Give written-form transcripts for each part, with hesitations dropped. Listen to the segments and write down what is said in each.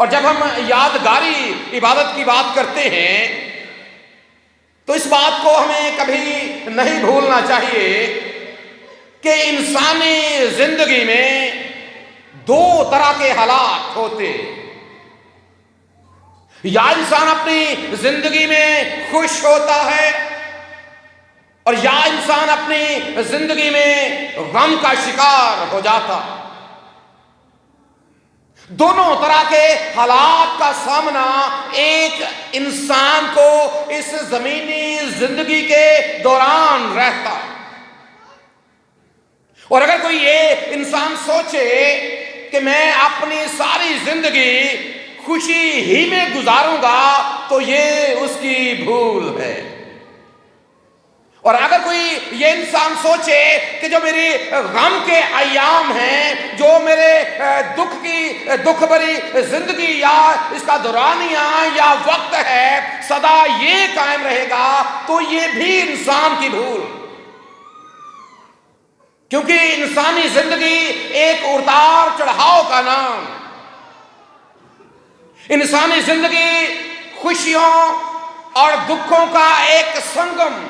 اور جب ہم یادگاری عبادت کی بات کرتے ہیں تو اس بات کو ہمیں کبھی نہیں بھولنا چاہیے کہ انسانی زندگی میں دو طرح کے حالات ہوتے، یا انسان اپنی زندگی میں خوش ہوتا ہے اور یا انسان اپنی زندگی میں غم کا شکار ہو جاتا۔ دونوں طرح کے حالات کا سامنا ایک انسان کو اس زمینی زندگی کے دوران رہتا۔ اور اگر کوئی یہ انسان سوچے کہ میں اپنی ساری زندگی خوشی ہی میں گزاروں گا تو یہ اس کی بھول ہے۔ اور اگر کوئی یہ انسان سوچے کہ جو میری غم کے ایام ہیں، جو میرے دکھ بھری زندگی یا اس کا دورانیہ یا وقت ہے، سدا یہ قائم رہے گا، تو یہ بھی انسان کی بھول، کیونکہ انسانی زندگی ایک اتار چڑھاؤ کا نام۔ انسانی زندگی خوشیوں اور دکھوں کا ایک سنگم۔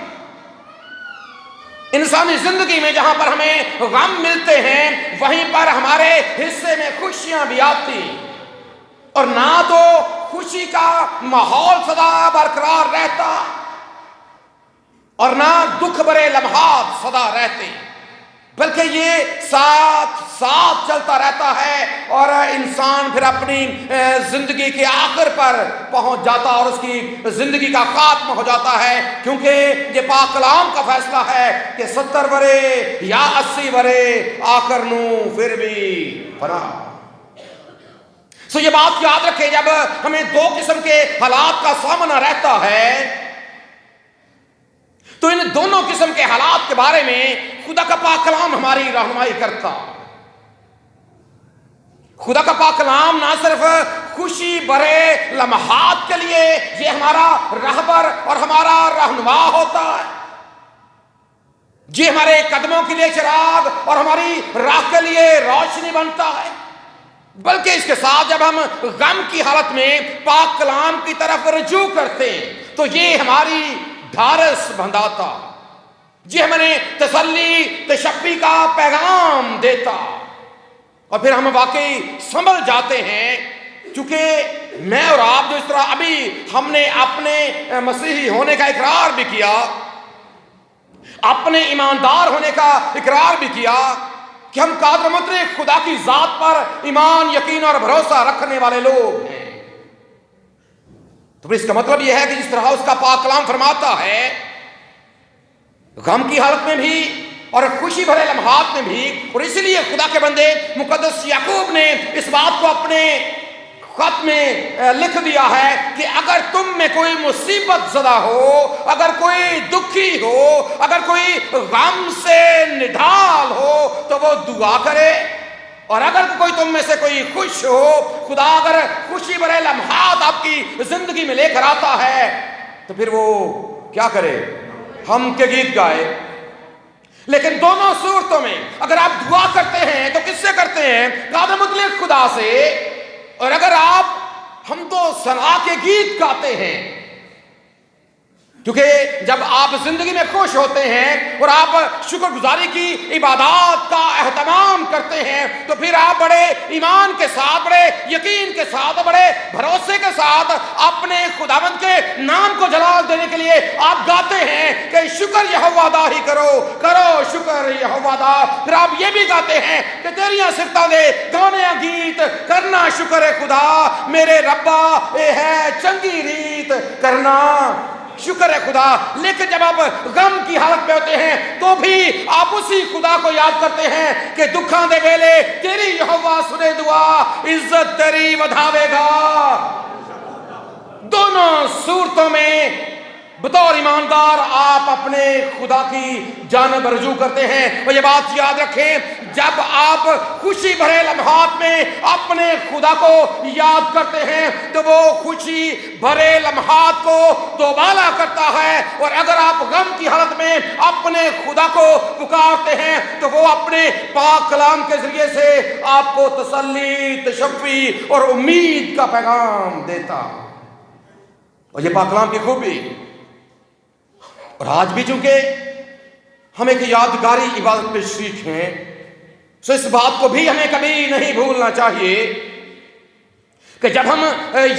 انسانی زندگی میں جہاں پر ہمیں غم ملتے ہیں وہیں پر ہمارے حصے میں خوشیاں بھی آتی، اور نہ تو خوشی کا ماحول سدا برقرار رہتا اور نہ دکھ بھرے لمحات سدا رہتے، بلکہ یہ ساتھ ساتھ چلتا رہتا ہے اور انسان پھر اپنی زندگی کے آخر پر پہنچ جاتا اور اس کی زندگی کا خاتمہ ہو جاتا ہے، کیونکہ یہ پاک کلام کا فیصلہ ہے کہ 70 برے یا 80 برے آخر نو پھر بھی فنا۔ یہ بات یاد رکھے، جب ہمیں دو قسم کے حالات کا سامنا رہتا ہے تو ان دونوں قسم کے حالات کے بارے میں خدا کا پاک کلام ہماری رہنمائی کرتا۔ خدا کا پاک کلام نہ صرف خوشی بھرے لمحات کے لیے یہ ہمارا رہبر اور ہمارا رہنما ہوتا ہے، یہ ہمارے قدموں کے لیے چراغ اور ہماری راہ کے لیے روشنی بنتا ہے، بلکہ اس کے ساتھ جب ہم غم کی حالت میں پاک کلام کی طرف رجوع کرتے ہیں تو یہ ہماری ڈھارس بندھاتا، یہ ہمیں تسلی تشفی کا پیغام دیتا، اور پھر ہم واقعی سنبھل جاتے ہیں، چونکہ میں اور آپ جو اس طرح ابھی ہم نے اپنے مسیحی ہونے کا اقرار بھی کیا، اپنے ایماندار ہونے کا اقرار بھی کیا کہ ہم قادر مطلق خدا کی ذات پر ایمان، یقین اور بھروسہ رکھنے والے لوگ ہیں، تو پھر اس کا مطلب یہ ہے کہ جس طرح اس کا پاک کلام فرماتا ہے، غم کی حالت میں بھی اور خوشی بھرے لمحات میں بھی، اور اسی لیے خدا کے بندے مقدس یعقوب نے اس بات کو اپنے خط میں لکھ دیا ہے کہ اگر تم میں کوئی مصیبت زدہ ہو، اگر کوئی دکھی ہو، اگر کوئی غم سے نڈھال ہو تو وہ دعا کرے، اور اگر کوئی تم میں سے کوئی خوش ہو، خدا اگر خوشی بھرے لمحات آپ کی زندگی میں لے کر آتا ہے تو پھر وہ کیا کرے؟ ہم کے گیت گائے۔ لیکن دونوں صورتوں میں اگر آپ دعا کرتے ہیں تو کس سے کرتے ہیں؟ قادر مطلق خدا سے، اور اگر آپ حمد و ثنا کے گیت گاتے ہیں، کیونکہ جب آپ زندگی میں خوش ہوتے ہیں اور آپ شکر گزاری کی عبادات کا اہتمام کرتے ہیں تو پھر آپ بڑے ایمان کے ساتھ، بڑے یقین کے ساتھ، بڑے بھروسے کے ساتھ اپنے خداوند کے نام کو جلال دینے کے لیے آپ گاتے ہیں کہ شکر یہوہ دا ہی کرو، کرو شکر یہوہ دا۔ پھر آپ یہ بھی گاتے ہیں کہ تیریاں صفتاں دے گانے گیت کرنا شکر خدا، میرے ربا اے ہے چنگی ریت کرنا شکر ہے خدا۔ لیکن جب آپ غم کی حالت میں ہوتے ہیں تو بھی آپ اسی خدا کو یاد کرتے ہیں کہ دکھاں دے ویلے تیری یہوہ سنے دعا، عزت تیری ودھاوے گا۔ دونوں صورتوں میں بطور ایماندار آپ اپنے خدا کی جانب رجوع کرتے ہیں، اور یہ بات یاد رکھیں جب آپ خوشی بھرے لمحات میں اپنے خدا کو یاد کرتے ہیں تو وہ خوشی بھرے لمحات کو دوبالا کرتا ہے، اور اگر آپ غم کی حالت میں اپنے خدا کو پکارتے ہیں تو وہ اپنے پاک کلام کے ذریعے سے آپ کو تسلی، تشفی اور امید کا پیغام دیتا۔ اور یہ پاک کلام کی خوبی۔ اور آج بھی چونکہ ہم ایک یادگاری عبادت میں شریک ہیں، سو اس بات کو بھی ہمیں کبھی نہیں بھولنا چاہیے کہ جب ہم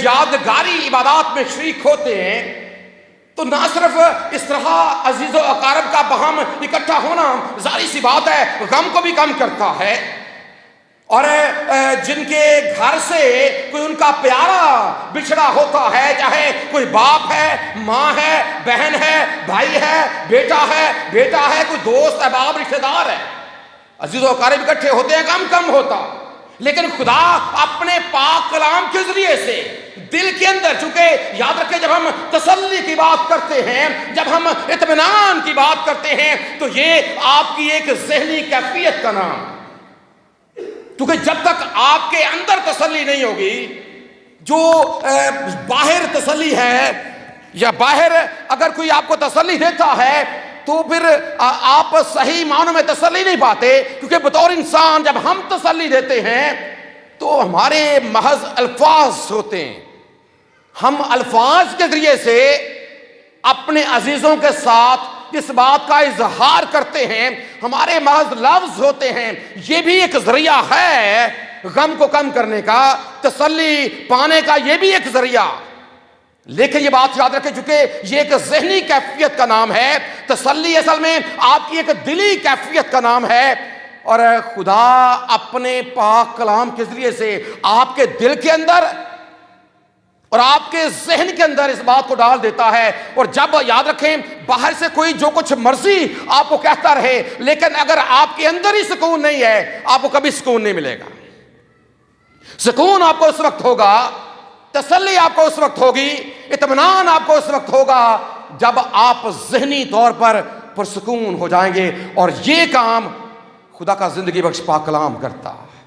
یادگاری عبادات میں شریک ہوتے ہیں تو نہ صرف اس طرح عزیز و اقارب کا باہم اکٹھا ہونا ظاہری سی بات ہے غم کو بھی کم کرتا ہے، اور جن کے گھر سے کوئی ان کا پیارا بچھڑا ہوتا ہے، چاہے کوئی باپ ہے، ماں ہے، بہن ہے، بھائی ہے، بیٹا ہے، کوئی دوست احباب رشتہ دار ہے، عزیز و اقارب اکٹھے ہوتے ہیں، غم کم ہوتا۔ لیکن خدا اپنے پاک کلام کے ذریعے سے دل کے اندر، چونکہ یاد رکھیں جب ہم تسلی کی بات کرتے ہیں، جب ہم اطمینان کی بات کرتے ہیں تو یہ آپ کی ایک ذہنی کیفیت کا نام، کیونکہ جب تک آپ کے اندر تسلی نہیں ہوگی، جو باہر تسلی ہے یا باہر اگر کوئی آپ کو تسلی دیتا ہے تو پھر آپ صحیح معنوں میں تسلی نہیں پاتے، کیونکہ بطور انسان جب ہم تسلی دیتے ہیں تو ہمارے محض الفاظ ہوتے ہیں، ہم الفاظ کے ذریعے سے اپنے عزیزوں کے ساتھ اس بات کا اظہار کرتے ہیں، ہمارے محض لفظ ہوتے ہیں، یہ بھی ایک ذریعہ ہے غم کو کم کرنے کا، تسلی پانے کا، یہ بھی ایک ذریعہ۔ لیکن یہ بات یاد رکھیں چونکہ یہ ایک ذہنی کیفیت کا نام ہے، تسلی اصل میں آپ کی ایک دلی کیفیت کا نام ہے، اور خدا اپنے پاک کلام کے ذریعے سے آپ کے دل کے اندر اور آپ کے ذہن کے اندر اس بات کو ڈال دیتا ہے۔ اور جب یاد رکھیں باہر سے کوئی جو کچھ مرضی آپ کو کہتا رہے، لیکن اگر آپ کے اندر ہی سکون نہیں ہے آپ کو کبھی سکون نہیں ملے گا۔ سکون آپ کو اس وقت ہوگا، تسلی آپ کو اس وقت ہوگی، اطمینان آپ کو اس وقت ہوگا جب آپ ذہنی طور پر پرسکون ہو جائیں گے، اور یہ کام خدا کا زندگی بخش پاک کلام کرتا ہے۔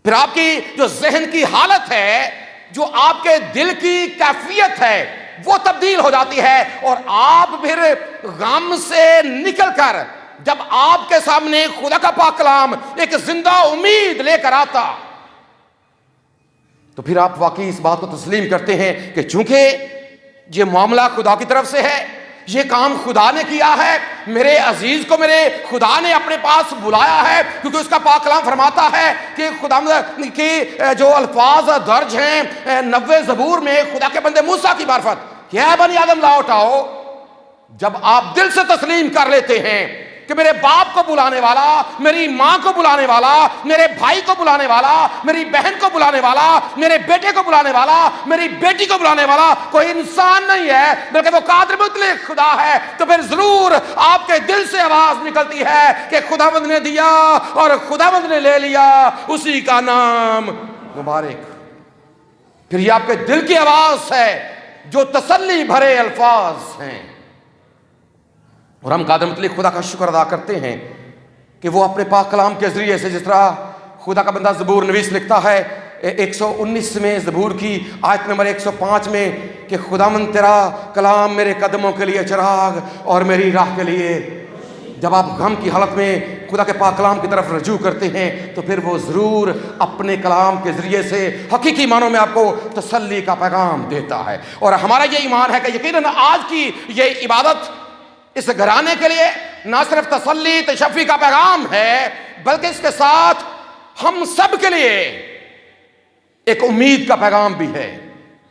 پھر آپ کی جو ذہن کی حالت ہے، جو آپ کے دل کی کیفیت ہے، وہ تبدیل ہو جاتی ہے، اور آپ پھر غم سے نکل کر جب آپ کے سامنے خدا کا پاک کلام ایک زندہ امید لے کر آتا تو پھر آپ واقعی اس بات کو تسلیم کرتے ہیں کہ چونکہ یہ معاملہ خدا کی طرف سے ہے، یہ کام خدا نے کیا ہے، میرے عزیز کو میرے خدا نے اپنے پاس بلایا ہے، کیونکہ اس کا پاک کلام فرماتا ہے کہ خدا کی جو الفاظ درج ہیں 90 زبور میں خدا کے بندے موسیٰ کی معرفت کہ اے بنی آدم لاؤ اٹھاؤ، جب آپ دل سے تسلیم کر لیتے ہیں کہ میرے باپ کو بلانے والا، میری ماں کو بلانے والا، میرے بھائی کو بلانے والا، میری بہن کو بلانے والا، میرے بیٹے کو بلانے والا، میری بیٹی کو بلانے والا کوئی انسان نہیں ہے بلکہ وہ قادر مطلق خدا ہے، تو پھر ضرور آپ کے دل سے آواز نکلتی ہے کہ خداوند نے دیا اور خداوند نے لے لیا، اسی کا نام مبارک۔ پھر یہ آپ کے دل کی آواز ہے جو تسلی بھرے الفاظ ہیں، اور ہم قادر مطلق خدا کا شکر ادا کرتے ہیں کہ وہ اپنے پاک کلام کے ذریعے سے، جس طرح خدا کا بندہ زبور نویس لکھتا ہے 119 میں زبور کی آیت نمبر 105 میں کہ خداوند تیرا کلام میرے قدموں کے لیے چراغ اور میری راہ کے لیے۔ جب آپ غم کی حالت میں خدا کے پاک کلام کی طرف رجوع کرتے ہیں تو پھر وہ ضرور اپنے کلام کے ذریعے سے حقیقی معنوں میں آپ کو تسلی کا پیغام دیتا ہے۔ اور ہمارا یہ ایمان ہے کہ یقیناً آج کی یہ عبادت اس گھرانے کے لیے نہ صرف تسلی تشفی کا پیغام ہے بلکہ اس کے ساتھ ہم سب کے لیے ایک امید کا پیغام بھی ہے۔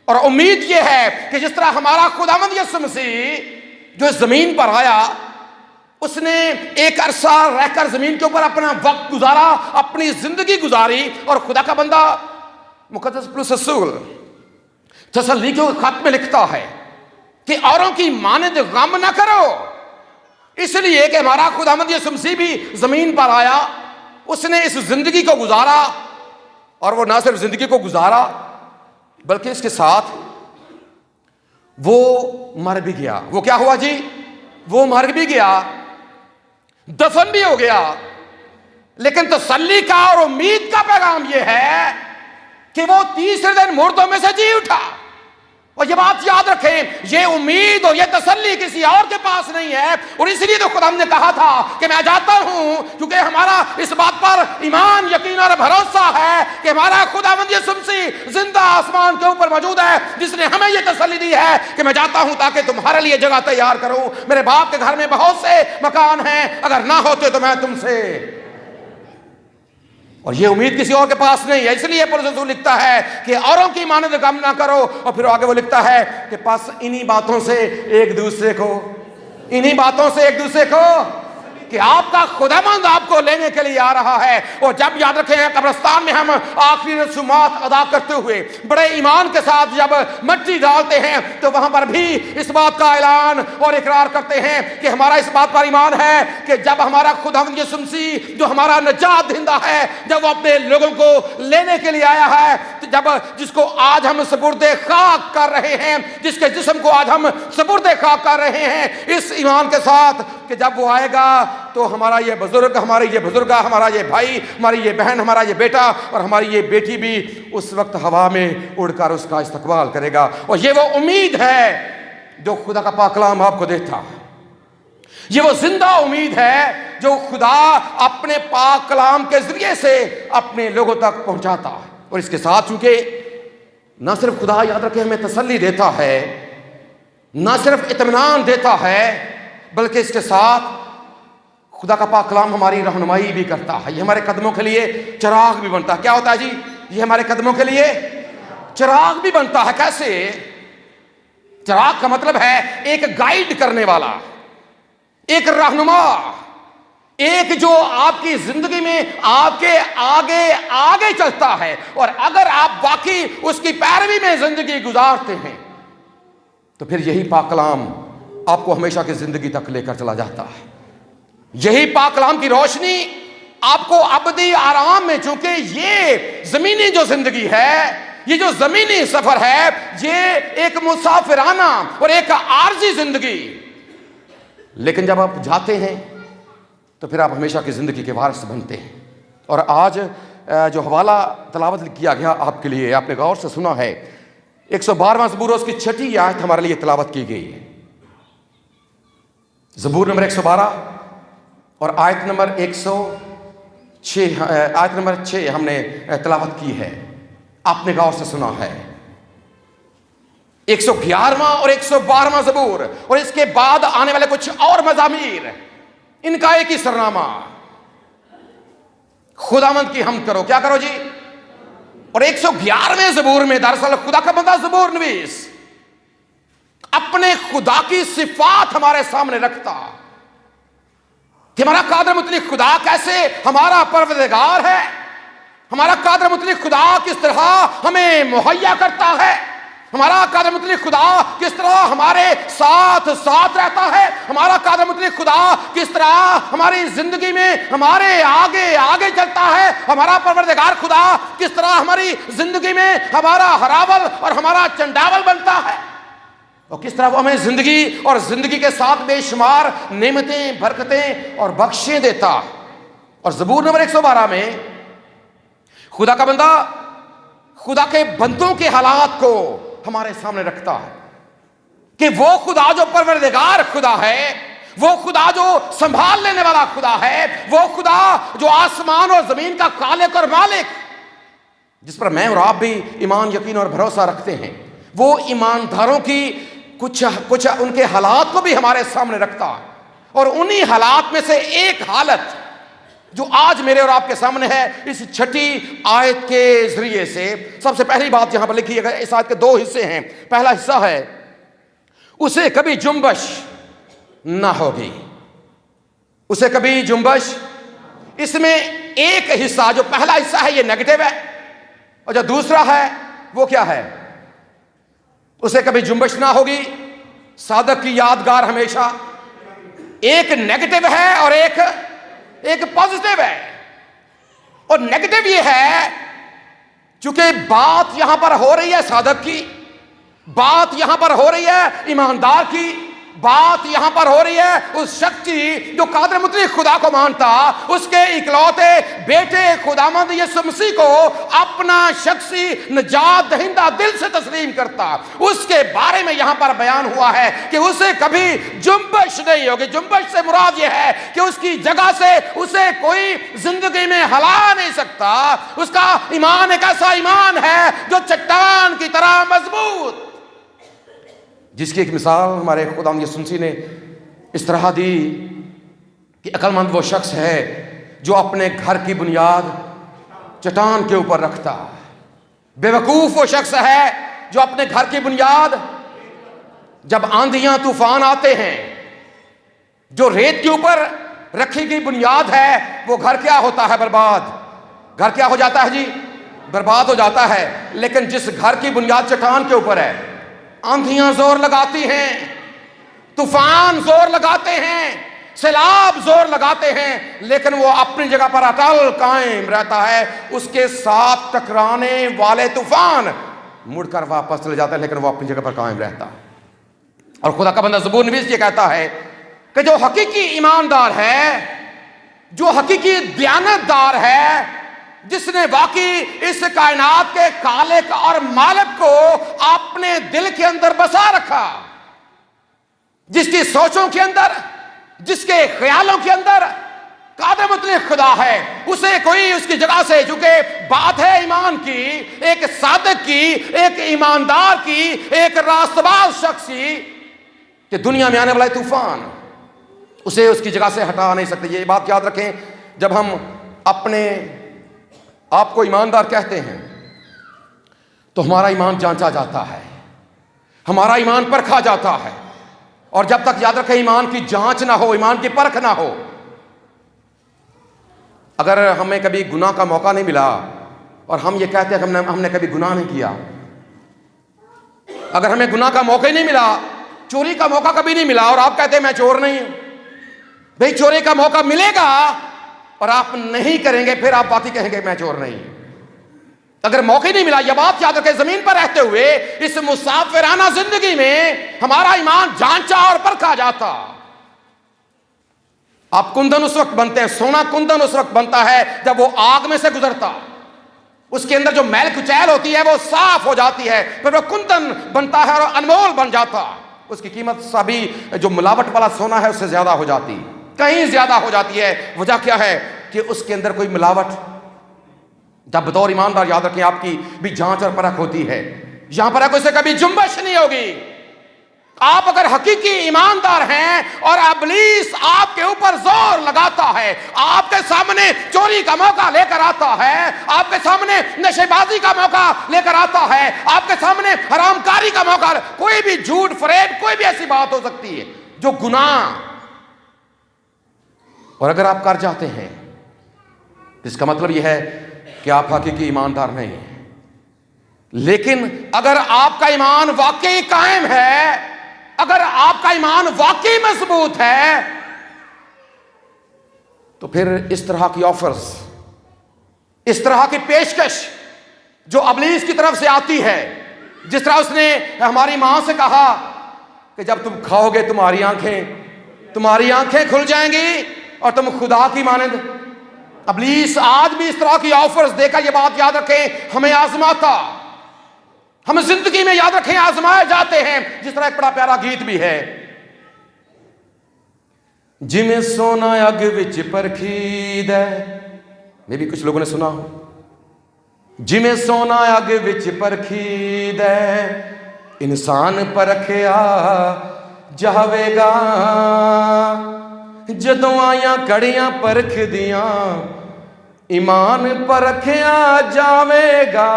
اور امید یہ ہے کہ جس طرح ہمارا خداوند یسوع مسیح جو اس زمین پر آیا، اس نے ایک عرصہ رہ کر زمین کے اوپر اپنا وقت گزارا، اپنی زندگی گزاری، اور خدا کا بندہ مقدس پولس رسول تسلی کے خط میں لکھتا ہے کہ اوروں کی مانند غم نہ کرو، اس لیے کہ ہمارا خداوند یسوع مسیح بھی زمین پر آیا، اس نے اس زندگی کو گزارا، اور وہ نہ صرف زندگی کو گزارا بلکہ اس کے ساتھ وہ مر بھی گیا۔ وہ کیا ہوا جی؟ وہ مر بھی گیا، دفن بھی ہو گیا، لیکن تسلی کا اور امید کا پیغام یہ ہے کہ وہ تیسرے دن مردوں میں سے جی اٹھا. اور یہ بات یاد رکھیں، یہ امید اور یہ تسلی کسی اور کے پاس نہیں ہے. اور اس لیے تو خدا نے کہا تھا کہ میں جاتا ہوں، کیونکہ ہمارا اس بات پر ایمان، یقین اور بھروسہ ہے کہ ہمارا خداوند یسوع مسیح زندہ آسمان کے اوپر موجود ہے، جس نے ہمیں یہ تسلی دی ہے کہ میں جاتا ہوں تاکہ تمہارے لیے جگہ تیار کروں. میرے باپ کے گھر میں بہت سے مکان ہیں، اگر نہ ہوتے تو میں تم سے. اور یہ امید کسی اور کے پاس نہیں ہے. اس لیے پولس رسول لکھتا ہے کہ اوروں کی مانند کام نہ کرو. اور پھر آگے وہ لکھتا ہے کہ پس انہی باتوں سے ایک دوسرے کو کہ آپ کا خداوند آپ کو لینے کے لیے آ رہا ہے. اور جب یاد رکھیں قبرستان میں ہم آخری رسومات ادا کرتے ہوئے بڑے ایمان کے ساتھ جب مٹی ڈالتے ہیں تو وہاں پر بھی اس بات کا اعلان اور اقرار کرتے ہیں کہ ہمارا اس بات پر ایمان ہے کہ جب ہمارا خداوند یسوع مسیح جو ہمارا نجات دہندہ ہے، جب وہ اپنے لوگوں کو لینے کے لیے آیا ہے، تو جس کو آج ہم سپرد خاک کر رہے ہیں، جس کے جسم کو آج ہم سپرد خاک کر رہے ہیں، اس ایمان کے ساتھ کہ جب وہ آئے گا تو ہمارا یہ بزرگ، ہماری یہ بزرگہ، ہمارا یہ بھائی، ہماری یہ بہن، ہمارا یہ بیٹا اور ہماری یہ بیٹی بھی اس وقت ہوا میں اڑ کر اس کا استقبال کرے گا. اور یہ وہ امید ہے جو خدا کا پاک کلام آپ کو دیتا ہے. یہ وہ زندہ امید ہے جو خدا اپنے پاک کلام کے ذریعے سے اپنے لوگوں تک پہنچاتا ہے. اور اس کے ساتھ چونکہ نہ صرف خدا یاد رکھے ہمیں تسلی دیتا ہے، نہ صرف اطمینان دیتا ہے، بلکہ اس کے ساتھ خدا کا پاک کلام ہماری رہنمائی بھی کرتا ہے. یہ ہمارے قدموں کے لیے چراغ بھی بنتا ہے. کیا ہوتا ہے جی؟ یہ ہمارے قدموں کے لیے چراغ بھی بنتا ہے. کیسے؟ چراغ کا مطلب ہے ایک گائیڈ کرنے والا، ایک رہنما، ایک جو آپ کی زندگی میں آپ کے آگے آگے چلتا ہے. اور اگر آپ واقعی اس کی پیروی میں زندگی گزارتے ہیں تو پھر یہی پاک کلام آپ کو ہمیشہ کی زندگی تک لے کر چلا جاتا ہے. یہی پاک کلام کی روشنی آپ کو ابدی آرام میں، چونکہ یہ زمینی جو زندگی ہے، یہ جو زمینی سفر ہے، یہ ایک مسافرانہ اور ایک عارضی زندگی، لیکن جب آپ جاتے ہیں تو پھر آپ ہمیشہ کی زندگی کے وارث بنتے ہیں. اور آج جو حوالہ تلاوت کیا گیا آپ کے لیے، آپ نے غور سے سنا ہے، 112واں زبور اس کی 6 آیت ہمارے لیے تلاوت کی گئی ہے. زبور نمبر 112 اور آیت نمبر 6 ہم نے تلاوت کی ہے. آپ نے غور سے سنا ہے. 111واں اور 112واں زبور اور اس کے بعد آنے والے کچھ اور مزامیر، ان کا ایک ہی سرنامہ، خداوند کی حمد کرو. کیا کرو جی؟ اور 111ویں زبور میں دراصل خدا کا بندہ زبور نویس اپنے خدا کی صفات ہمارے سامنے رکھتا کہ ہمارا قادر مطلق خدا کیسے ہمارا پروردگار ہے، ہمارا قادر مطلق خدا کس طرح ہمیں مہیا کرتا ہے، ہمارا قادر مطلق خدا کس طرح ہمارے ساتھ رہتا ہے، ہمارا قادر مطلق خدا کس طرح ہماری زندگی میں ہمارے آگے چلتا ہے، ہمارا پروردگار خدا کس طرح ہماری زندگی میں ہمارا ہراول اور ہمارا چنڈاول بنتا ہے، اور کس طرح وہ ہمیں زندگی اور زندگی کے ساتھ بے شمار نعمتیں، برکتیں اور بخشیں دیتا. اور زبور نمبر 112 میں خدا کا بندہ خدا کے بندوں کے حالات کو ہمارے سامنے رکھتا ہے کہ وہ خدا جو پروردگار خدا ہے، وہ خدا جو سنبھال لینے والا خدا ہے، وہ خدا جو آسمان اور زمین کا خالق اور مالک، جس پر میں اور آپ بھی ایمان، یقین اور بھروسہ رکھتے ہیں، وہ ایمانداروں کی کچھ ان کے حالات کو بھی ہمارے سامنے رکھتا ہے. اور انہی حالات میں سے ایک حالت جو آج میرے اور آپ کے سامنے ہے، اس 6 آیت کے ذریعے سے سب سے پہلی بات یہاں پر لکھی ہے. اس آیت کے 2 حصے ہیں. پہلا حصہ ہے اسے کبھی جنبش نہ ہوگی، اسے کبھی جنبش. اس میں ایک حصہ، جو پہلا حصہ ہے، یہ نیگیٹو ہے، اور جو دوسرا ہے وہ کیا ہے؟ اسے کبھی جنبش نہ ہوگی، صادق کی یادگار ہمیشہ. ایک نیگیٹو ہے اور ایک پازیٹیو ہے. اور نیگیٹو یہ ہے چونکہ بات یہاں پر ہو رہی ہے صادق کی، بات یہاں پر ہو رہی ہے ایماندار کی، بات یہاں پر ہو رہی ہے اس شخص کی جو قادر مطلق خدا کو مانتا، اس کے اکلوتے بیٹے خداوند یسوع مسیح کو اپنا شخصی نجات دہندہ دل سے تسلیم کرتا۔ اس کے بارے میں یہاں پر بیان ہوا ہے کہ اسے کبھی جنبش نہیں ہوگی۔ جنبش سے مراد یہ ہے کہ اس کی جگہ سے اسے کوئی زندگی میں ہلا نہیں سکتا۔ اس کا ایمان ایک ایسا ایمان ہے جو چٹان کی طرح مضبوط، جس کی ایک مثال ہمارے خداوند یسوع مسیح نے اس طرح دی کہ عقل مند وہ شخص ہے جو اپنے گھر کی بنیاد چٹان کے اوپر رکھتا، بے وقوف وہ شخص ہے جو اپنے گھر کی بنیاد، جب آندھیاں طوفان آتے ہیں، جو ریت کے اوپر رکھی گئی بنیاد ہے وہ گھر کیا ہوتا ہے؟ برباد۔ گھر کیا ہو جاتا ہے جی؟ برباد ہو جاتا ہے۔ لیکن جس گھر کی بنیاد چٹان کے اوپر ہے، آندھیاں زور لگاتی ہیں، طوفان زور لگاتے ہیں، سیلاب زور لگاتے ہیں، لیکن وہ اپنی جگہ پر اٹل قائم رہتا ہے۔ اس کے ساتھ ٹکرانے والے طوفان مڑ کر واپس چلے جاتے ہیں، لیکن وہ اپنی جگہ پر قائم رہتا۔ اور خدا کا بندہ زبور نویس یہ کہتا ہے کہ جو حقیقی ایماندار ہے، جو حقیقی دیانت دار ہے، جس نے واقعی اس کائنات کے خالق اور مالک کو اپنے دل کے اندر بسا رکھا، جس کی سوچوں کے اندر، جس کے خیالوں کے اندر قادر مطلق خدا ہے، اسے کوئی اس کی جگہ سے، چونکہ بات ہے ایمان کی، ایک صادق کی، ایک ایماندار کی، ایک راست باز شخص کی، کہ دنیا میں آنے والا طوفان اسے اس کی جگہ سے ہٹا نہیں سکتے۔ یہ بات یاد رکھیں، جب ہم اپنے آپ کو ایماندار کہتے ہیں تو ہمارا ایمان جانچا جاتا ہے، ہمارا ایمان پرکھا جاتا ہے، اور جب تک یاد رکھیں ایمان کی جانچ نہ ہو، ایمان کی پرکھ نہ ہو، اگر ہمیں کبھی گناہ کا موقع نہیں ملا اور ہم یہ کہتے ہیں کہ ہم نے کبھی گناہ نہیں کیا، اگر ہمیں گناہ کا موقع ہی نہیں ملا، چوری کا موقع کبھی نہیں ملا، اور آپ کہتے ہیں میں چور نہیں ہوں، بھئی چوری کا موقع ملے گا اور آپ نہیں کریں گے، پھر آپ باقی کہیں گے میں چور نہیں۔ اگر موقع نہیں ملا، یہ بات یاد رکھیں، زمین پر رہتے ہوئے اس مسافرانہ زندگی میں ہمارا ایمان جانچا اور پرکھا جاتا۔ آپ کندن اس وقت بنتے ہیں، سونا کندن اس وقت بنتا ہے جب وہ آگ میں سے گزرتا، اس کے اندر جو میل کچیل ہوتی ہے وہ صاف ہو جاتی ہے، پھر وہ کندن بنتا ہے اور انمول بن جاتا۔ اس کی قیمت سبھی جو ملاوٹ والا سونا ہے اس سے زیادہ ہو جاتی، کہیں زیادہ ہو جاتی ہے۔ وجہ کیا ہے؟ کہ اس کے اندر کوئی ملاوٹ، جب بطور ایماندار یاد رکھیں آپ کی بھی جانچ اور پرکھ ہوتی ہے، یہاں پر کوئی سے کبھی جنبش نہیں ہوگی۔ آپ اگر حقیقی ایماندار ہیں اور ابلیس آپ کے اوپر زور لگاتا ہے، آپ کے سامنے چوری کا موقع لے کر آتا ہے، آپ کے سامنے نشے بازی کا موقع لے کر آتا ہے، آپ کے سامنے حرام کاری کا موقع، کوئی بھی جھوٹ فریب، کوئی بھی ایسی بات ہو سکتی ہے جو گناہ، اور اگر آپ کر جاتے ہیں اس کا مطلب یہ ہے کہ آپ حقیقی ایماندار نہیں ہیں۔ لیکن اگر آپ کا ایمان واقعی قائم ہے، اگر آپ کا ایمان واقعی مضبوط ہے، تو پھر اس طرح کی آفرز، اس طرح کی پیشکش جو ابلیس کی طرف سے آتی ہے، جس طرح اس نے ہماری ماں سے کہا کہ جب تم کھاؤ گے تمہاری آنکھیں کھل جائیں گی اور تم خدا کی مانند۔ ابلیس آج بھی اس طرح کی آفرز دے کر، یہ بات یاد رکھیں، ہمیں آزماتا، ہم زندگی میں یاد رکھیں آزمائے جاتے ہیں۔ جس طرح ایک بڑا پیارا گیت بھی ہے، جمیں سونا اگ وچ پرکھید ہے، میں بھی کچھ لوگوں نے سنا ہو، جمیں سونا اگ وچ پرکھید ہے، انسان پرکھیا جاوے گا، جدوں آیاں کڑیاں پرکھ دیاں ایمان پرکھیا جاوے گا،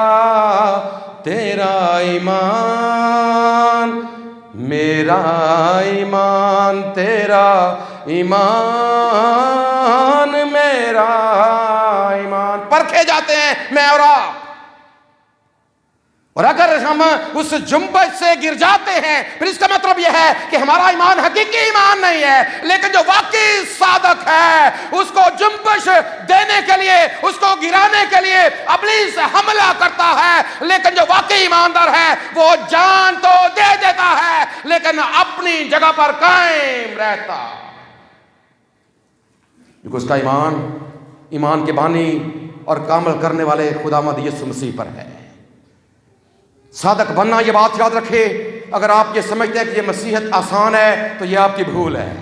تیرا ایمان میرا ایمان، تیرا ایمان میرا ایمان، پرکھے جاتے ہیں میں اور آپ۔ اور اگر ہم اس جنبش سے گر جاتے ہیں، پھر اس کا مطلب یہ ہے کہ ہمارا ایمان حقیقی ایمان نہیں ہے، لیکن جو واقعی صادق ہے اس کو جنبش دینے کے لیے, اس کو گرانے کے لیے ابلیس حملہ کرتا ہے, لیکن جو واقعی ایماندار ہے وہ جان تو دے دیتا ہے لیکن اپنی جگہ پر قائم رہتا, کیونکہ اس کا ایمان کے بانی اور کامل کرنے والے خداوند یسوع مسیح پر ہے. صادق بننا, یہ بات یاد رکھے, اگر آپ یہ سمجھتے ہیں کہ یہ مسیحیت آسان ہے تو یہ آپ کی بھول ہے.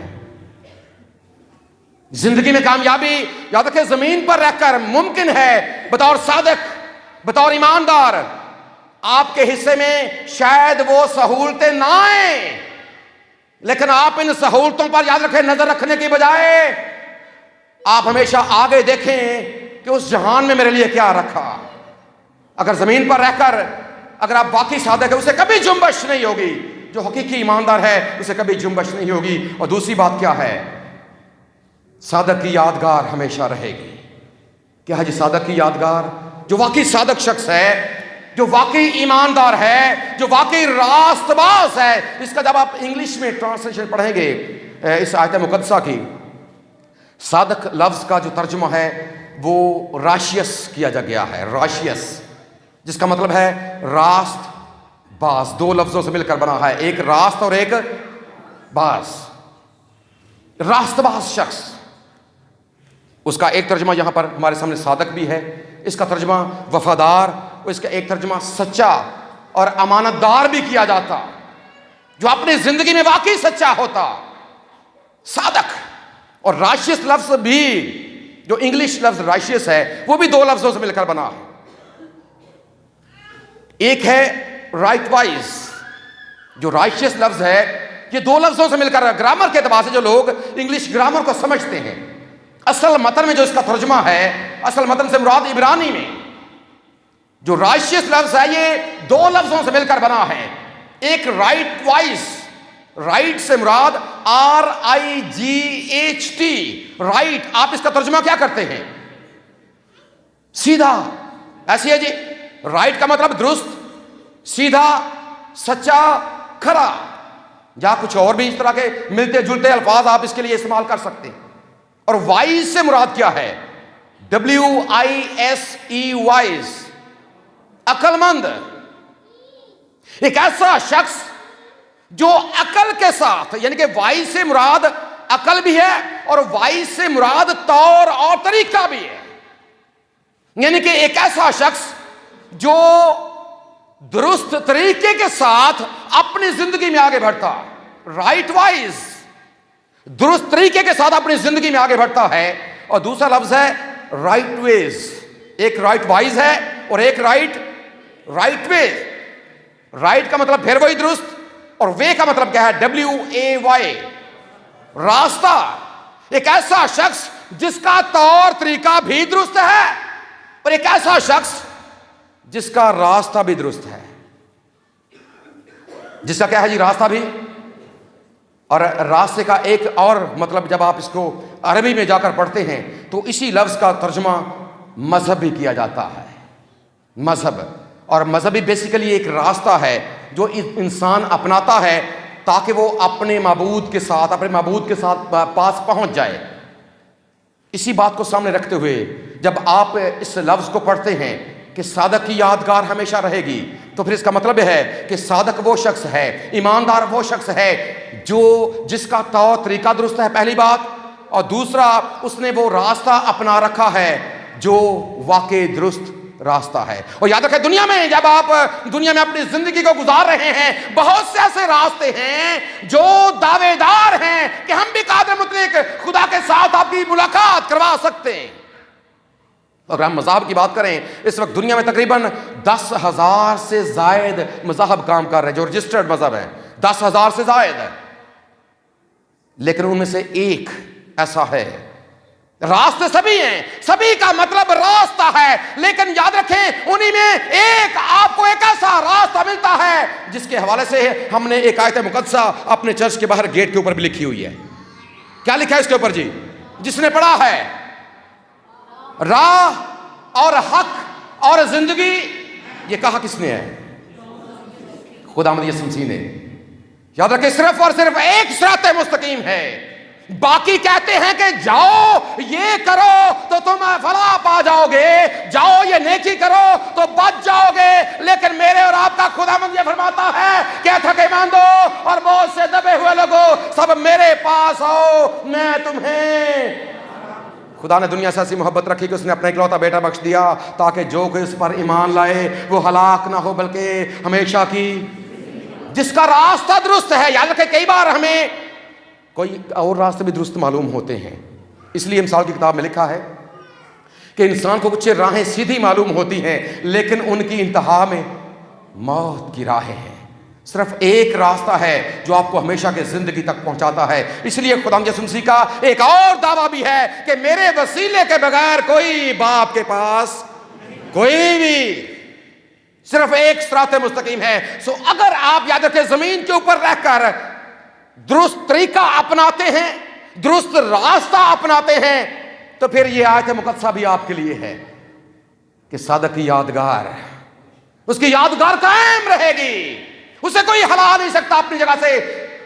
زندگی میں کامیابی یاد رکھے زمین پر رہ کر ممکن ہے, بطور صادق, بطور ایماندار. آپ کے حصے میں شاید وہ سہولتیں نہ آئیں, لیکن آپ ان سہولتوں پر یاد رکھیں نظر رکھنے کی بجائے آپ ہمیشہ آگے دیکھیں کہ اس جہان میں میرے لیے کیا رکھا. اگر زمین پر رہ کر اگر آپ واقعی صادق ہے, اسے کبھی جنبش نہیں ہوگی. جو حقیقی ایماندار ہے اسے کبھی جنبش نہیں ہوگی. اور دوسری بات کیا ہے, صادق کی یادگار ہمیشہ رہے گی. کیا ہے جی صادق کی یادگار؟ جو واقعی صادق شخص ہے, جو واقعی ایماندار ہے, جو واقعی راست باز ہے. اس کا جب آپ انگلش میں ٹرانسلیشن پڑھیں گے اس آیت مقدسہ کی, صادق لفظ کا جو ترجمہ ہے وہ راشیس کیا جا گیا ہے. راشیس جس کا مطلب ہے راست باز. دو لفظوں سے مل کر بنا ہے, ایک راست اور ایک باز. راست باز شخص, اس کا ایک ترجمہ یہاں پر ہمارے سامنے صادق بھی ہے, اس کا ترجمہ وفادار, اور اس کا ایک ترجمہ سچا اور امانت دار بھی کیا جاتا, جو اپنی زندگی میں واقعی سچا ہوتا. صادق اور راشیس لفظ بھی, جو انگلش لفظ راشیس ہے وہ بھی دو لفظوں سے مل کر بنا ہے. ایک ہے رائٹ وائز. جو رائشیس لفظ ہے یہ دو لفظوں سے مل کر, گرامر کے اعتبار سے جو لوگ انگلش گرامر کو سمجھتے ہیں, اصل متن میں جو اس کا ترجمہ ہے, اصل متن سے مراد عبرانی میں جو رائشیس لفظ ہے یہ دو لفظوں سے مل کر بنا ہے. ایک رائٹ وائز, رائٹ سے مراد RIGHT, رائٹ. آپ اس کا ترجمہ کیا کرتے ہیں؟ سیدھا. ایسی ہے جی, رائٹ کا مطلب درست, سیدھا, سچا, کھرا, یا کچھ اور بھی اس طرح کے ملتے جلتے الفاظ آپ اس کے لیے استعمال کر سکتے ہیں. اور وائز سے مراد کیا ہے؟ WISE, وائز, عقل مند. ایک ایسا شخص جو عقل کے ساتھ, یعنی کہ وائز سے مراد عقل بھی ہے اور وائز سے مراد طور اور طریقہ بھی ہے. یعنی کہ ایک ایسا شخص جو درست طریقے کے ساتھ اپنی زندگی میں آگے بڑھتا. رائٹ وائز, درست طریقے کے ساتھ اپنی زندگی میں آگے بڑھتا ہے. اور دوسرا لفظ ہے رائٹ ویز. ایک رائٹ وائز ہے اور ایک رائٹ ویز. رائٹ کا مطلب پھر وہی درست, اور وے کا مطلب کیا ہے؟ WAY, راستہ. ایک ایسا شخص جس کا طور طریقہ بھی درست ہے اور ایک ایسا شخص جس کا راستہ بھی درست ہے. جس کا کیا ہے جی؟ راستہ بھی. اور راستے کا ایک اور مطلب جب آپ اس کو عربی میں جا کر پڑھتے ہیں تو اسی لفظ کا ترجمہ مذہب بھی کیا جاتا ہے. مذہب, اور مذہبی بیسیکلی ایک راستہ ہے جو انسان اپناتا ہے تاکہ وہ اپنے معبود کے ساتھ پاس پہنچ جائے. اسی بات کو سامنے رکھتے ہوئے جب آپ اس لفظ کو پڑھتے ہیں کہ صادق کی یادگار ہمیشہ رہے گی, تو پھر اس کا مطلب ہے کہ صادق وہ شخص ہے, ایماندار وہ شخص ہے جس کا طور طریقہ درست ہے, پہلی بات. اور دوسرا, اس نے وہ راستہ اپنا رکھا ہے جو واقعی درست راستہ ہے. اور یاد رکھیں, دنیا میں جب آپ دنیا میں اپنی زندگی کو گزار رہے ہیں, بہت سے ایسے راستے ہیں جو دعوے دار ہیں کہ ہم بھی قادر مطلق خدا کے ساتھ آپ کی ملاقات کروا سکتے ہیں. اگر ہم مذاہب کی بات کریں, اس وقت دنیا میں تقریباً 10,000 سے زائد مذاہب کام کر رہے ہیں جو رجسٹرڈ مذہب ہیں. 10,000 سے زائد ہے, لیکن ان میں سے ایک ایسا ہے. راستے سبھی ہیں, سبھی کا مطلب راستہ ہے, لیکن یاد رکھیں انہی میں ایک آپ کو ایک ایسا راستہ ملتا ہے جس کے حوالے سے ہم نے ایک آیت مقدسہ اپنے چرچ کے باہر گیٹ کے اوپر بھی لکھی ہوئی ہے. کیا لکھا ہے اس کے اوپر جی؟ جس نے پڑھا ہے راہ اور حق اور زندگی. یہ کہا کس نے ہے؟ خداوند یسوع مسیح نے. یاد رکھیں, صرف اور صرف ایک صراط مستقیم ہے. باقی کہتے ہیں کہ جاؤ یہ کرو تو تم فلاح پا بچ جاؤ گے، لیکن میرے اور آپ کا خداوند یہ فرماتا ہے کہ تھکے ماندو اور بوجھ سے دبے ہوئے لوگوں سب میرے پاس آؤ، میں تمہیں. خدا نے دنیا سے ایسی محبت رکھی کہ اس نے اپنا اکلوتا بیٹا بخش دیا تاکہ جو کوئی اس پر ایمان لائے وہ ہلاک نہ ہو بلکہ ہمیشہ کی. جس کا راستہ درست ہے، یاد رکھیں کئی بار ہمیں کوئی اور راستے بھی درست معلوم ہوتے ہیں. اس لیے مثال کی کتاب میں لکھا ہے کہ انسان کو کچھ راہیں سیدھی معلوم ہوتی ہیں لیکن ان کی انتہا میں موت کی راہیں ہیں. صرف ایک راستہ ہے جو آپ کو ہمیشہ کے زندگی تک پہنچاتا ہے. اس لیے خدا یسوع مسیح کا ایک اور دعویٰ بھی ہے کہ میرے وسیلے کے بغیر کوئی باپ کے پاس کوئی بھی، صرف ایک صراط مستقیم ہے. سو اگر آپ یاد رکھیں زمین کے اوپر رہ کر درست طریقہ اپناتے ہیں، درست راستہ اپناتے ہیں، تو پھر یہ آیت مقدسہ بھی آپ کے لیے ہے کہ صادق کی یادگار، اس کی یادگار قائم رہے گی، اسے کوئی ہلا نہیں سکتا اپنی جگہ سے.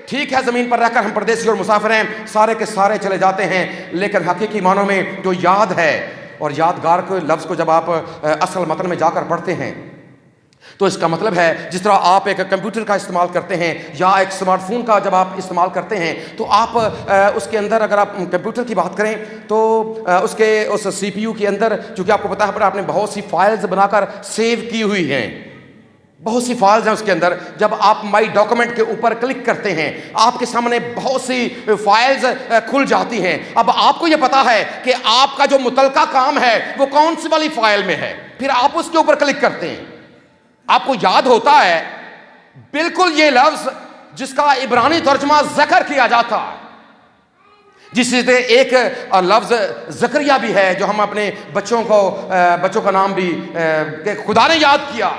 ٹھیک ہے زمین پر رہ کر ہم پردیسی اور مسافر ہیں، سارے کے سارے چلے جاتے ہیں، لیکن حقیقی معنوں میں جو یاد ہے، اور یادگار کے لفظ کو جب آپ اصل متن میں جا کر پڑھتے ہیں تو اس کا مطلب ہے جس طرح آپ ایک کمپیوٹر کا استعمال کرتے ہیں یا ایک سمارٹ فون کا جب آپ استعمال کرتے ہیں تو آپ اس کے اندر اگر آپ کمپیوٹر کی بات کریں تو اس سی پی یو کے اندر چونکہ آپ کو پتا ہے آپ نے بہت سی فائلز بنا کر سیو کی ہوئی ہیں، بہت سی فائلز ہیں اس کے اندر. جب آپ مائی ڈاکومنٹ کے اوپر کلک کرتے ہیں آپ کے سامنے بہت سی فائلز کھل جاتی ہیں. اب آپ کو یہ پتا ہے کہ آپ کا جو متعلقہ کام ہے وہ کون سی والی فائل میں ہے، پھر آپ اس کے اوپر کلک کرتے ہیں. آپ کو یاد ہوتا ہے بالکل یہ لفظ جس کا عبرانی ترجمہ ذکر کیا جاتا، جس سے ایک لفظ زکریا بھی ہے جو ہم اپنے بچوں کا نام بھی کہ خدا نے یاد کیا.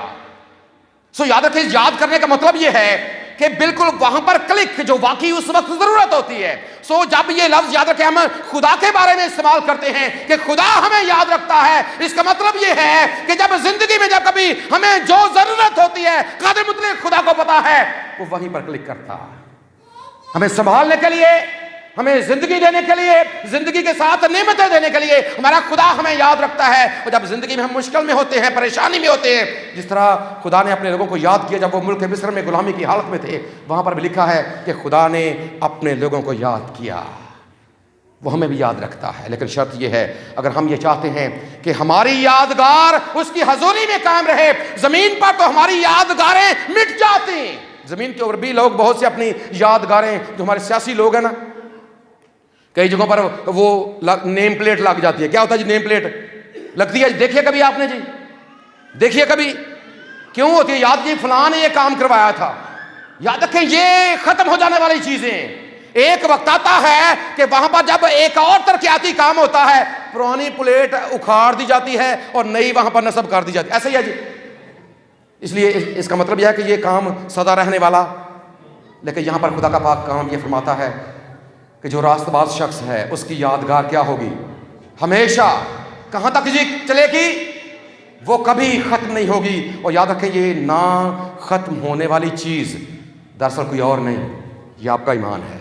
سو یاد رکھیں یاد کرنے کا مطلب یہ ہے کہ بالکل وہاں پر کلک جو واقعی اس وقت ضرورت ہوتی ہے. سو جب یہ لفظ یاد رکھیں ہم خدا کے بارے میں استعمال کرتے ہیں کہ خدا ہمیں یاد رکھتا ہے، اس کا مطلب یہ ہے کہ جب زندگی میں جب کبھی ہمیں جو ضرورت ہوتی ہے قادر مطلق خدا کو پتا ہے، وہ وہیں پر کلک کرتا ہے ہمیں سنبھالنے کے لیے، ہمیں زندگی دینے کے لیے، زندگی کے ساتھ نعمتیں دینے کے لیے. ہمارا خدا ہمیں یاد رکھتا ہے. اور جب زندگی میں ہم مشکل میں ہوتے ہیں، پریشانی میں ہوتے ہیں، جس طرح خدا نے اپنے لوگوں کو یاد کیا جب وہ ملک مصر میں غلامی کی حالت میں تھے، وہاں پر بھی لکھا ہے کہ خدا نے اپنے لوگوں کو یاد کیا. وہ ہمیں بھی یاد رکھتا ہے، لیکن شرط یہ ہے اگر ہم یہ چاہتے ہیں کہ ہماری یادگار اس کی حضوری میں قائم رہے. زمین پر تو ہماری یادگاریں مٹ جاتی ہیں، زمین کے اوپر بھی لوگ بہت سے اپنی یادگاریں، جو ہمارے سیاسی لوگ ہیں نا، کئی جگہوں پر وہ نیم پلیٹ لگ جاتی ہے. کیا ہوتا ہے جی؟ نیم پلیٹ لگتی ہے. دیکھیے کبھی آپ نے جی، دیکھیے کبھی کیوں ہوتی ہے؟ یاد کی فلاں نے یہ کام کروایا تھا. یاد رکھیں یہ ختم ہو جانے والی چیزیں. ایک وقت آتا ہے کہ وہاں پر جب ایک اور ترقیاتی کام ہوتا ہے، پرانی پلیٹ اکھاڑ دی جاتی ہے اور نئی وہاں پر نصب کر دی جاتی ہے. ایسا ہی ہے جی. اس لیے اس کا مطلب یہ ہے کہ یہ کام سدا رہنے والا. لیکن یہاں پر خدا کا پاک کام یہ فرماتا ہے کہ جو راست باز شخص ہے اس کی یادگار کیا ہوگی؟ ہمیشہ. کہاں تک جی چلے گی؟ وہ کبھی ختم نہیں ہوگی. اور یاد رکھیں یہ نہ ختم ہونے والی چیز دراصل کوئی اور نہیں، یہ آپ کا ایمان ہے.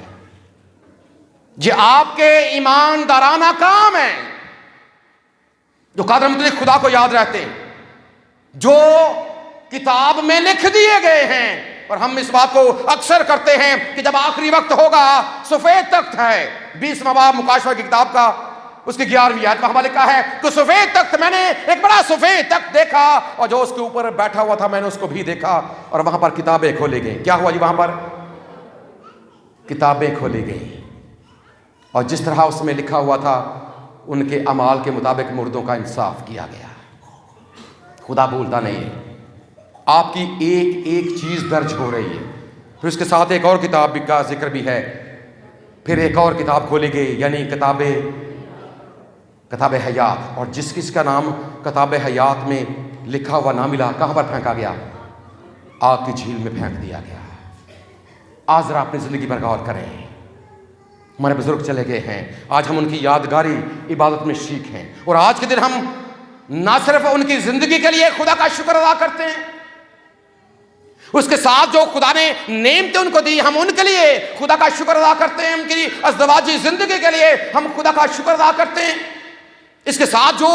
یہ آپ کے ایماندارانہ کام ہے جو قادر مطلق خدا کو یاد رہتے ہیں، جو کتاب میں لکھ دیے گئے ہیں. اور ہم اس بات کو اکثر کرتے ہیں کہ جب آخری وقت ہوگا، سفید تخت ہے 20واں باب مکاشفہ کی کتاب کا اس کی 11ویں آیت میں ہمیں لکھا ہے کہ سفید تخت، میں نے ایک بڑا سفید تخت دیکھا اور جو اس کے اوپر بیٹھا ہوا تھا میں نے اس کو بھی دیکھا اور وہاں پر کتابیں کھولی گئیں. کیا ہوا جی؟ وہاں پر کتابیں کھولی گئیں اور جس طرح اس میں لکھا ہوا تھا ان کے اعمال کے مطابق مردوں کا انصاف کیا گیا. خدا بھولتا نہیں ہے. آپ کی ایک ایک چیز درج ہو رہی ہے. پھر اس کے ساتھ ایک اور کتاب کا ذکر بھی ہے. پھر ایک اور کتاب کھولی گئی، یعنی کتاب حیات. اور جس کس کا نام کتاب حیات میں لکھا ہوا نہ ملا، کہاں پر پھینکا گیا؟ آگ کی جھیل میں پھینک دیا گیا. آج ذرا اپنی زندگی پر غور کریں. ہمارے بزرگ چلے گئے ہیں، آج ہم ان کی یادگاری عبادت میں شریک ہیں. اور آج کے دن ہم نہ صرف ان کی زندگی کے لیے خدا کا شکر ادا کرتے ہیں، اس کے ساتھ جو خدا نے نعمتیں ان کو دی ہم ان کے لیے خدا کا شکر ادا کرتے ہیں. ان کی ازدواجی زندگی کے لیے ہم خدا کا شکر ادا کرتے ہیں. اس کے ساتھ جو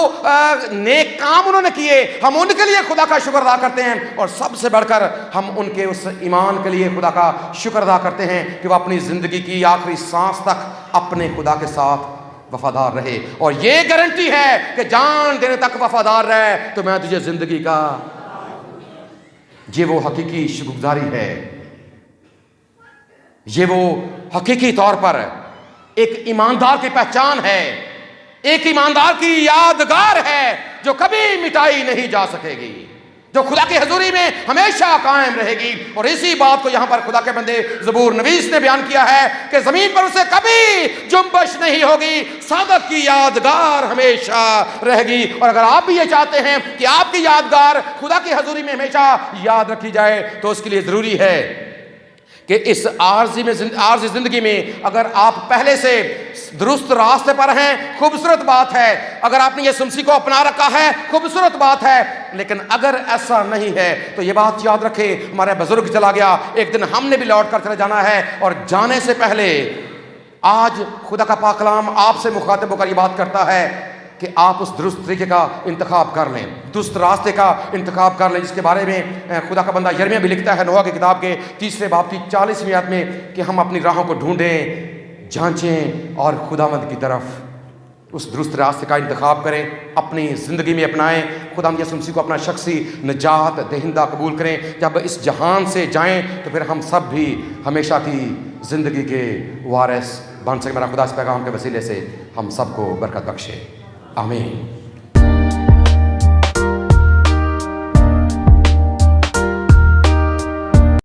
نیک کام انہوں نے کیے ہم ان کے لیے خدا کا شکر ادا کرتے ہیں، اور سب سے بڑھ کر ہم ان کے اس ایمان کے لیے خدا کا شکر ادا کرتے ہیں کہ وہ اپنی زندگی کی آخری سانس تک اپنے خدا کے ساتھ وفادار رہے، اور یہ گارنٹی ہے کہ جان دینے تک وفادار رہے تو میں تجھے زندگی کا، یہ وہ حقیقی شکر گزاری ہے، یہ وہ حقیقی طور پر ایک ایماندار کی پہچان ہے، ایک ایماندار کی یادگار ہے جو کبھی مٹائی نہیں جا سکے گی، جو خدا کی حضوری میں ہمیشہ قائم رہے گی۔ اور اسی بات کو یہاں پر خدا کے بندے زبور نویس نے بیان کیا ہے کہ زمین پر اسے کبھی جنبش نہیں ہوگی، صادق کی یادگار ہمیشہ رہے گی۔ اور اگر آپ بھی یہ چاہتے ہیں کہ آپ کی یادگار خدا کی حضوری میں ہمیشہ یاد رکھی جائے تو اس کے لیے ضروری ہے کہ اس عارضی زندگی میں اگر آپ پہلے سے درست راستے پر ہیں، خوبصورت بات ہے، اگر آپ نے یہ سمسی کو اپنا رکھا ہے خوبصورت بات ہے، لیکن اگر ایسا نہیں ہے تو یہ بات یاد رکھے ہمارا بزرگ چلا گیا، ایک دن ہم نے بھی لوٹ کر چلے جانا ہے، اور جانے سے پہلے آج خدا کا پاک کلام آپ سے مخاطب ہو کر یہ بات کرتا ہے کہ آپ اس درست طریقے کا انتخاب کر لیں، درست راستے کا انتخاب کر لیں، جس کے بارے میں خدا کا بندہ یرمیہ بھی لکھتا ہے نوح کی کتاب کے 3 باب کی 40ویں آیت میں کہ ہم اپنی راہوں کو ڈھونڈیں، جانچیں اور خداوند کی طرف اس درست راستے کا انتخاب کریں، اپنی زندگی میں اپنائیں، خداوند یسوع مسیح کو اپنا شخصی نجات دہندہ قبول کریں۔ جب اس جہان سے جائیں تو پھر ہم سب بھی ہمیشہ کی زندگی کے وارث بن سکیں۔ میرا خدا اس پیغام کے وسیلے سے ہم سب کو برکت بخشے، آمین۔